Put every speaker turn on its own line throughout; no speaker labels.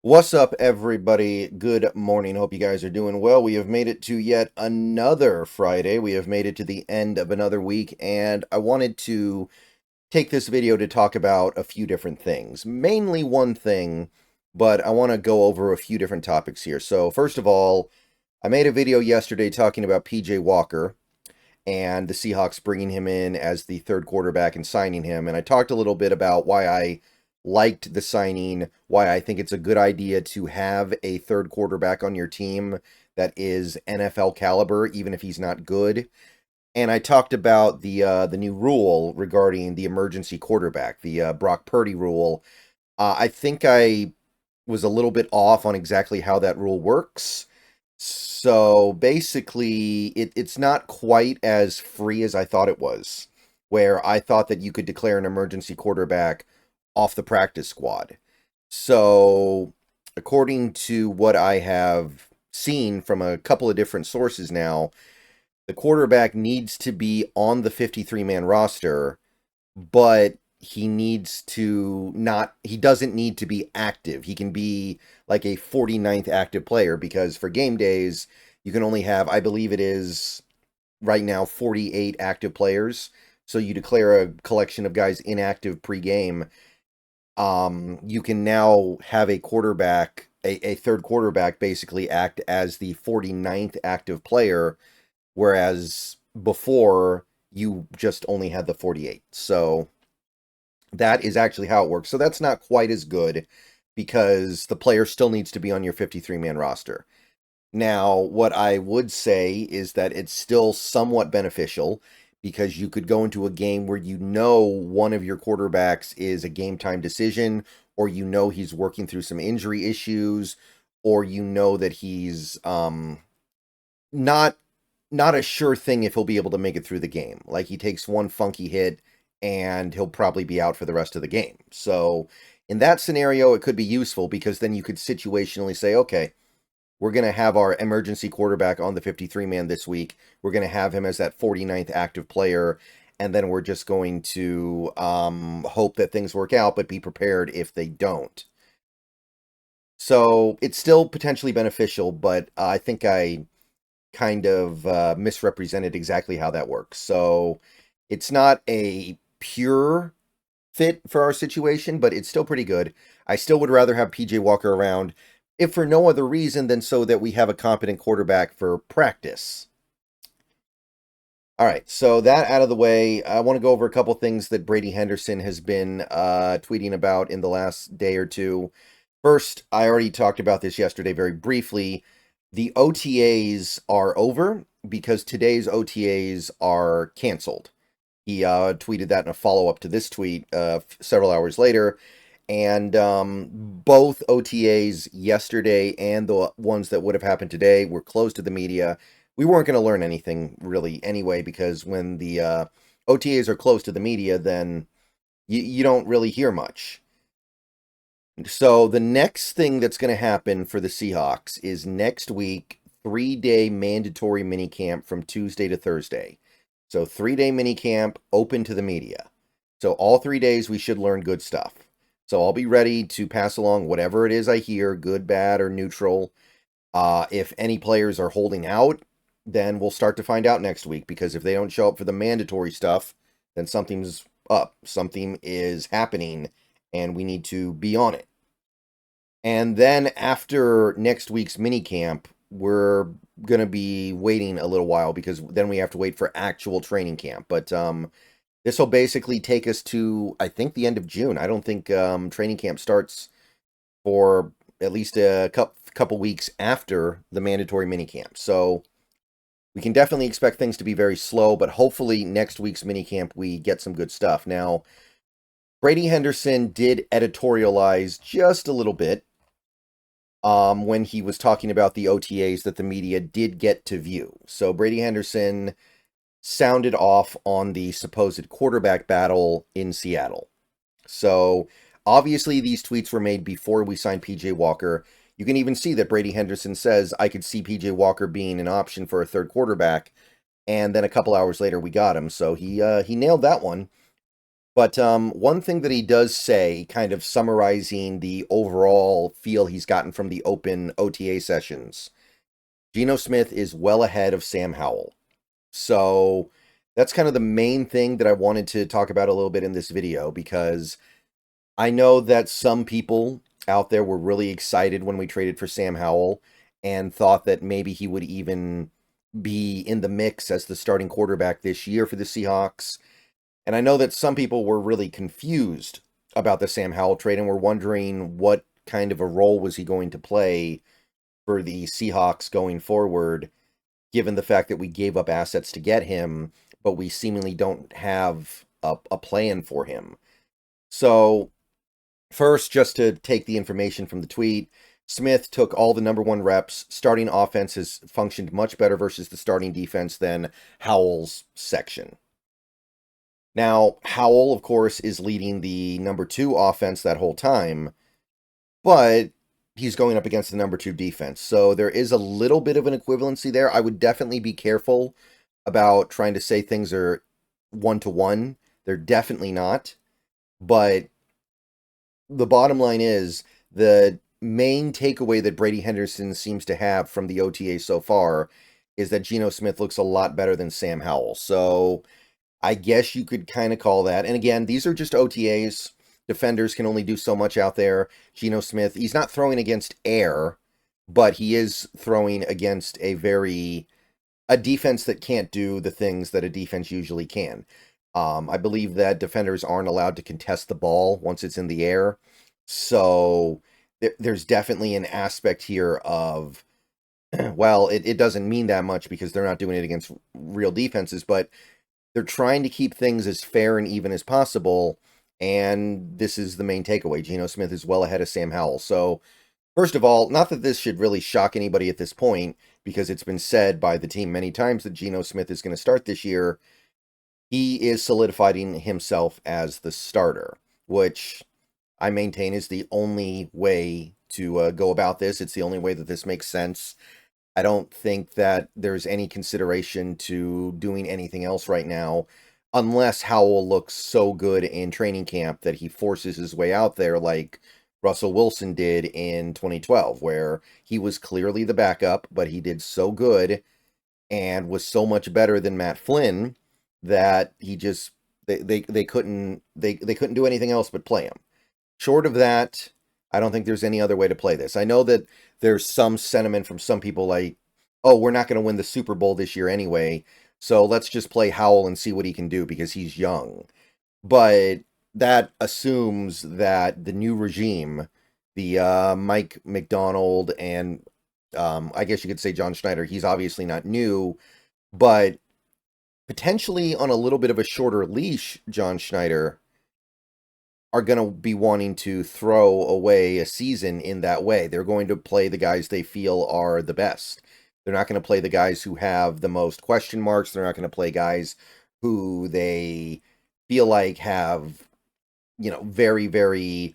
What's up, everybody? Good morning. Hope you guys are doing well. We have made it to yet another Friday. We have made it to the end of another week, and I wanted to take this video to talk about a few different things. Mainly one thing, but I want to go over a few different topics here. So, first of all, I made a video yesterday talking about PJ Walker and the Seahawks bringing him in as the third quarterback and signing him. And I talked a little bit about why I liked the signing, why I think it's a good idea to have a third quarterback on your team that is NFL caliber, even if he's not good. And I talked about the new rule regarding the emergency quarterback, the Brock Purdy rule. I think I was a little bit off on exactly how that rule works. So basically, it's not quite as free as I thought it was, where I thought that you could declare an emergency quarterback off the practice squad. So, according to what I have seen from a couple of different sources now, the quarterback needs to be on the 53-man roster, but he doesn't need to be active. He can be like a 49th active player because for game days, you can only have, I believe it is right now, 48 active players. So you declare a collection of guys inactive pregame. You can now have a quarterback, a third quarterback basically act as the 49th active player, whereas before you just only had the 48. So that is actually how it works. So that's not quite as good because the player still needs to be on your 53-man roster. Now, what I would say is that it's still somewhat beneficial because you could go into a game where you know one of your quarterbacks is a game time decision, or you know he's working through some injury issues, or you know that he's not a sure thing if he'll be able to make it through the game. Like he takes one funky hit and he'll probably be out for the rest of the game. So in that scenario, it could be useful because then you could situationally say, okay, we're going to have our emergency quarterback on the 53-man this week. We're going to have him as that 49th active player, and then we're just going to hope that things work out, but be prepared if they don't. So it's still potentially beneficial, but I think I kind of misrepresented exactly how that works. So it's not a pure fit for our situation, but it's still pretty good. I still would rather have PJ Walker around, if for no other reason than so that we have a competent quarterback for practice. All right, so that out of the way, I want to go over a couple things that Brady Henderson has been tweeting about in the last day or two. First, I already talked about this yesterday very briefly. The OTAs are over because today's OTAs are canceled. He tweeted that in a follow-up to this tweet several hours later. And both OTAs yesterday and the ones that would have happened today were closed to the media. We weren't going to learn anything really anyway, because when the OTAs are closed to the media, then you don't really hear much. So the next thing that's going to happen for the Seahawks is next week, 3-day mandatory minicamp from Tuesday to Thursday. So 3-day minicamp open to the media. So all 3 days we should learn good stuff. So I'll be ready to pass along whatever it is I hear, good, bad, or neutral. If any players are holding out, then we'll start to find out next week, because if they don't show up for the mandatory stuff, then something's up. Something is happening, and we need to be on it. And then after next week's minicamp, we're going to be waiting a little while, because then we have to wait for actual training camp. But this will basically take us to, I think, the end of June. I don't think training camp starts for at least a couple weeks after the mandatory minicamp. So we can definitely expect things to be very slow, but hopefully next week's minicamp we get some good stuff. Now, Brady Henderson did editorialize just a little bit when he was talking about the OTAs that the media did get to view. So Brady Henderson sounded off on the supposed quarterback battle in Seattle. So obviously these tweets were made before we signed PJ Walker. You can even see that Brady Henderson says, I could see PJ Walker being an option for a third quarterback. And then a couple hours later, we got him. So he nailed that one. But one thing that he does say, kind of summarizing the overall feel he's gotten from the open OTA sessions, Geno Smith is well ahead of Sam Howell. So that's kind of the main thing that I wanted to talk about a little bit in this video, because I know that some people out there were really excited when we traded for Sam Howell and thought that maybe he would even be in the mix as the starting quarterback this year for the Seahawks. And I know that some people were really confused about the Sam Howell trade and were wondering what kind of a role was he going to play for the Seahawks going forward, given the fact that we gave up assets to get him, but we seemingly don't have a plan for him. So first, just to take the information from the tweet, Smith took all the number one reps. Starting offense has functioned much better versus the starting defense than Howell's section. Now, Howell, of course, is leading the number two offense that whole time, but he's going up against the number two defense. So there is a little bit of an equivalency there. I would definitely be careful about trying to say things are one-to-one. They're definitely not. But the bottom line is the main takeaway that Brady Henderson seems to have from the OTA so far is that Geno Smith looks a lot better than Sam Howell. So I guess you could kind of call that. And again, these are just OTAs. Defenders can only do so much out there. Geno Smith, he's not throwing against air, but he is throwing against a defense that can't do the things that a defense usually can. I believe that defenders aren't allowed to contest the ball once it's in the air. So there's definitely an aspect here of, well, it doesn't mean that much because they're not doing it against real defenses, but they're trying to keep things as fair and even as possible, and this is the main takeaway. Geno Smith is well ahead of Sam Howell. So, first of all, not that this should really shock anybody at this point, because it's been said by the team many times that Geno Smith is going to start this year. He is solidifying himself as the starter, which I maintain is the only way to go about this. It's the only way that this makes sense. I don't think that there's any consideration to doing anything else right now, unless Howell looks so good in training camp that he forces his way out there like Russell Wilson did in 2012, where he was clearly the backup, but he did so good and was so much better than Matt Flynn that he just they couldn't do anything else but play him. Short of that, I don't think there's any other way to play this. I know that there's some sentiment from some people like, oh, we're not going to win the Super Bowl this year anyway, so let's just play Howell and see what he can do because he's young. But that assumes that the new regime, the Mike McDonald and I guess you could say John Schneider, he's obviously not new, but potentially on a little bit of a shorter leash, John Schneider, are going to be wanting to throw away a season in that way. They're going to play the guys they feel are the best. They're not going to play the guys who have the most question marks. They're not going to play guys who they feel like have, very, very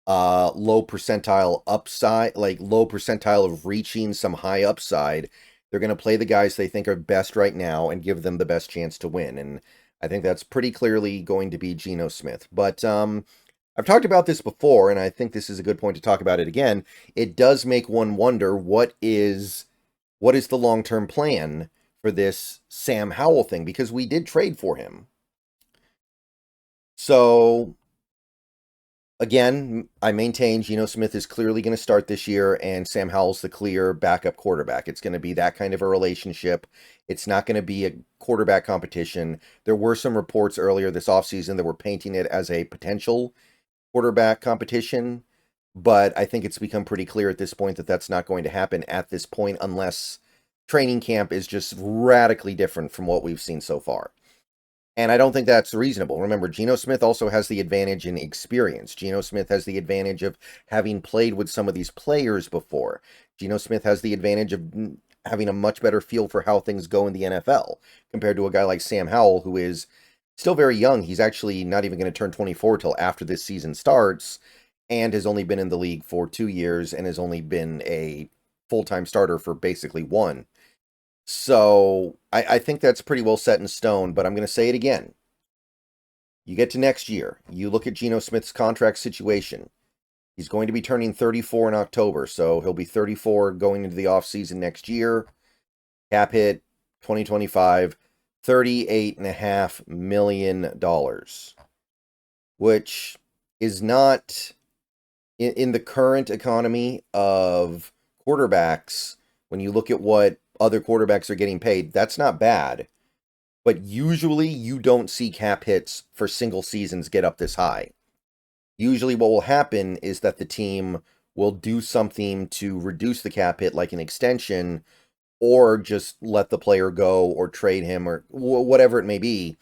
low percentile upside, like low percentile of reaching some high upside. They're going to play the guys they think are best right now and give them the best chance to win. And I think that's pretty clearly going to be Geno Smith. But I've talked about this before, and I think this is a good point to talk about it again. It does make one wonder what is the long-term plan for this Sam Howell thing, because we did trade for him. So again, I maintain Geno Smith is clearly going to start this year, and Sam Howell's the clear backup quarterback. It's going to be that kind of a relationship. It's not going to be a quarterback competition. There were some reports earlier this offseason that were painting it as a potential quarterback competition, but I think it's become pretty clear at this point that that's not going to happen at this point unless training camp is just radically different from what we've seen so far. And I don't think that's reasonable. Remember, Geno Smith also has the advantage in experience. Geno Smith has the advantage of having played with some of these players before. Geno Smith has the advantage of having a much better feel for how things go in the NFL compared to a guy like Sam Howell, who is still very young. He's actually not even going to turn 24 till after this season starts, and has only been in the league for 2 years and has only been a full-time starter for basically one. So I think that's pretty well set in stone, but I'm going to say it again. You get to next year. You look at Geno Smith's contract situation. He's going to be turning 34 in October, so he'll be 34 going into the offseason next year. Cap hit 2025, $38.5 million, which is not, in the current economy of quarterbacks, when you look at what other quarterbacks are getting paid, that's not bad. But usually you don't see cap hits for single seasons get up this high. Usually what will happen is that the team will do something to reduce the cap hit, like an extension, or just let the player go or trade him or whatever it may be.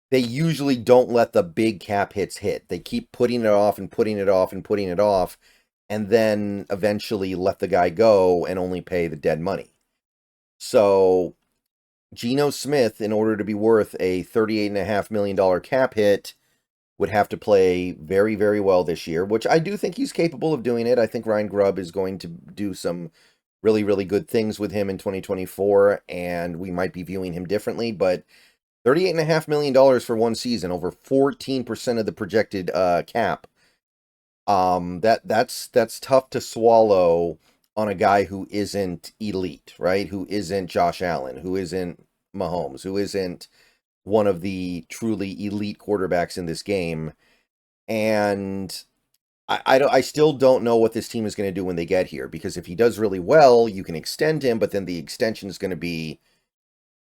They usually don't let the big cap hits hit. They keep putting it off and putting it off and putting it off, and then eventually let the guy go and only pay the dead money. So Geno Smith, in order to be worth a $38.5 million cap hit, would have to play very, very well this year, which I do think he's capable of doing it. I think Ryan Grubb is going to do some really, really good things with him in 2024, and we might be viewing him differently, but $38.5 million for one season, over 14% of the projected cap. That's tough to swallow on a guy who isn't elite, right? Who isn't Josh Allen, who isn't Mahomes, who isn't one of the truly elite quarterbacks in this game. And I still don't know what this team is going to do when they get here, because if he does really well, you can extend him, but then the extension is going to be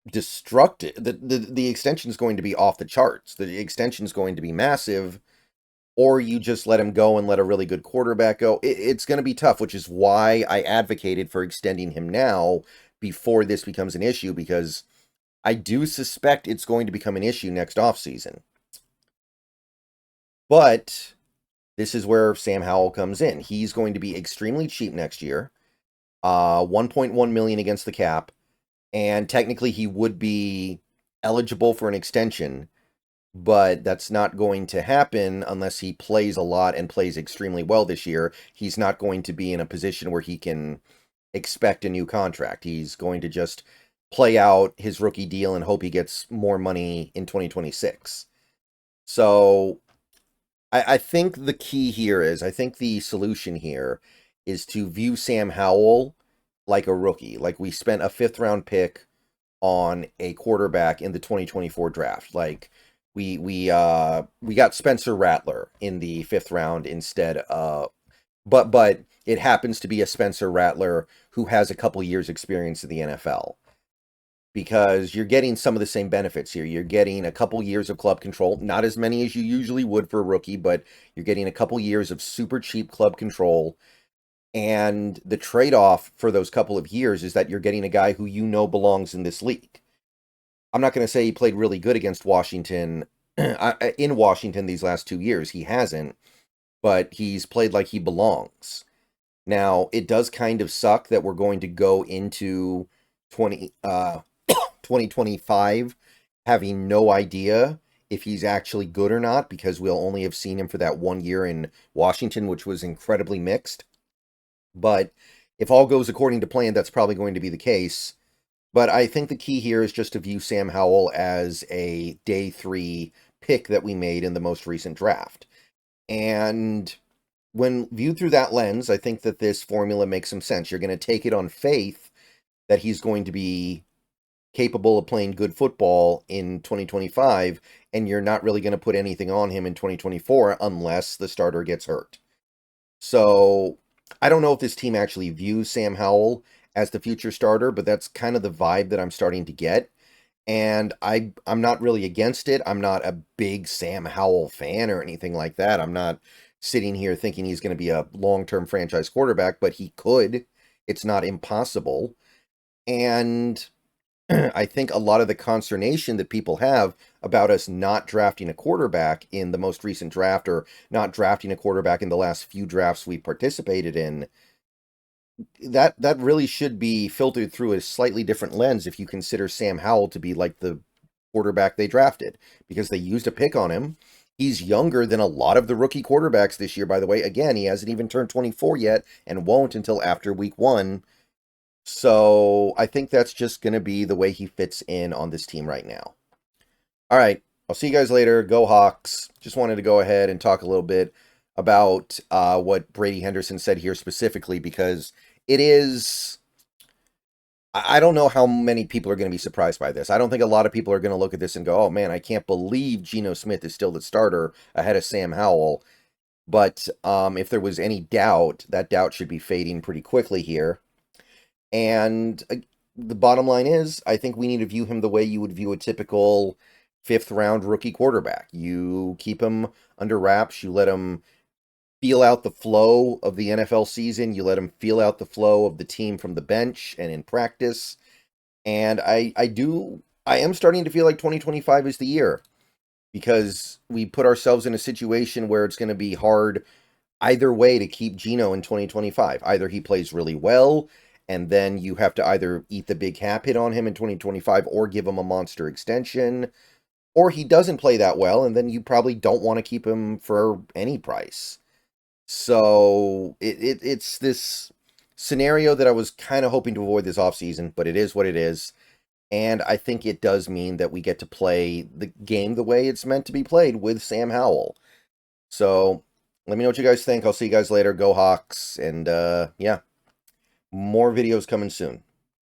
destructive. The extension is going to be off the charts. The extension is going to be massive, or you just let him go and let a really good quarterback go. It's going to be tough, which is why I advocated for extending him now before this becomes an issue, because I do suspect it's going to become an issue next offseason. But this is where Sam Howell comes in. He's going to be extremely cheap next year. 1.1 million against the cap. And technically he would be eligible for an extension, but that's not going to happen unless he plays a lot and plays extremely well this year. He's not going to be in a position where he can expect a new contract. He's going to just play out his rookie deal and hope he gets more money in 2026. So I think the key here is, I think the solution here is to view Sam Howell like a rookie. Like, we spent a 5th round pick on a quarterback in the 2024 draft. Like, we got Spencer Rattler in the 5th round instead of, but it happens to be a Spencer Rattler who has a couple years experience in the NFL, because you're getting some of the same benefits here. You're getting a couple years of club control, not as many as you usually would for a rookie, but you're getting a couple years of super cheap club control. And the trade-off for those couple of years is that you're getting a guy who you know belongs in this league. I'm not going to say he played really good against Washington, in Washington these last 2 years. He hasn't, but he's played like he belongs. Now, it does kind of suck that we're going to go into 2025 having no idea if he's actually good or not, because we'll only have seen him for that 1 year in Washington, which was incredibly mixed. But if all goes according to plan, that's probably going to be the case. But I think the key here is just to view Sam Howell as a day 3 pick that we made in the most recent draft. And when viewed through that lens, I think that this formula makes some sense. You're going to take it on faith that he's going to be capable of playing good football in 2025, and you're not really going to put anything on him in 2024 unless the starter gets hurt. So I don't know if this team actually views Sam Howell as the future starter, but that's kind of the vibe that I'm starting to get. And I'm not really against it. I'm not a big Sam Howell fan or anything like that. I'm not sitting here thinking he's going to be a long-term franchise quarterback, but he could. It's not impossible. And I think a lot of the consternation that people have about us not drafting a quarterback in the most recent draft, or not drafting a quarterback in the last few drafts we participated in, that really should be filtered through a slightly different lens if you consider Sam Howell to be like the quarterback they drafted, because they used a pick on him. He's younger than a lot of the rookie quarterbacks this year, by the way. Again, he hasn't even turned 24 yet and won't until after week 1. So I think that's just going to be the way he fits in on this team right now. All right, I'll see you guys later. Go Hawks. Just wanted to go ahead and talk a little bit about what Brady Henderson said here specifically, because it is. I don't know how many people are going to be surprised by this. I don't think a lot of people are going to look at this and go, oh man, I can't believe Geno Smith is still the starter ahead of Sam Howell. But if there was any doubt, that doubt should be fading pretty quickly here. And the bottom line is, I think we need to view him the way you would view a typical fifth round rookie quarterback. You keep him under wraps. You let him feel out the flow of the NFL season. You let him feel out the flow of the team from the bench and in practice. And I am starting to feel like 2025 is the year, because we put ourselves in a situation where it's going to be hard either way to keep Geno in 2025. Either he plays really well, and then you have to either eat the big cap hit on him in 2025 or give him a monster extension, or he doesn't play that well, and then you probably don't want to keep him for any price. So it's this scenario that I was kind of hoping to avoid this offseason, but it is what it is. And I think it does mean that we get to play the game the way it's meant to be played with Sam Howell. So let me know what you guys think. I'll see you guys later. Go Hawks. And yeah, more videos coming soon.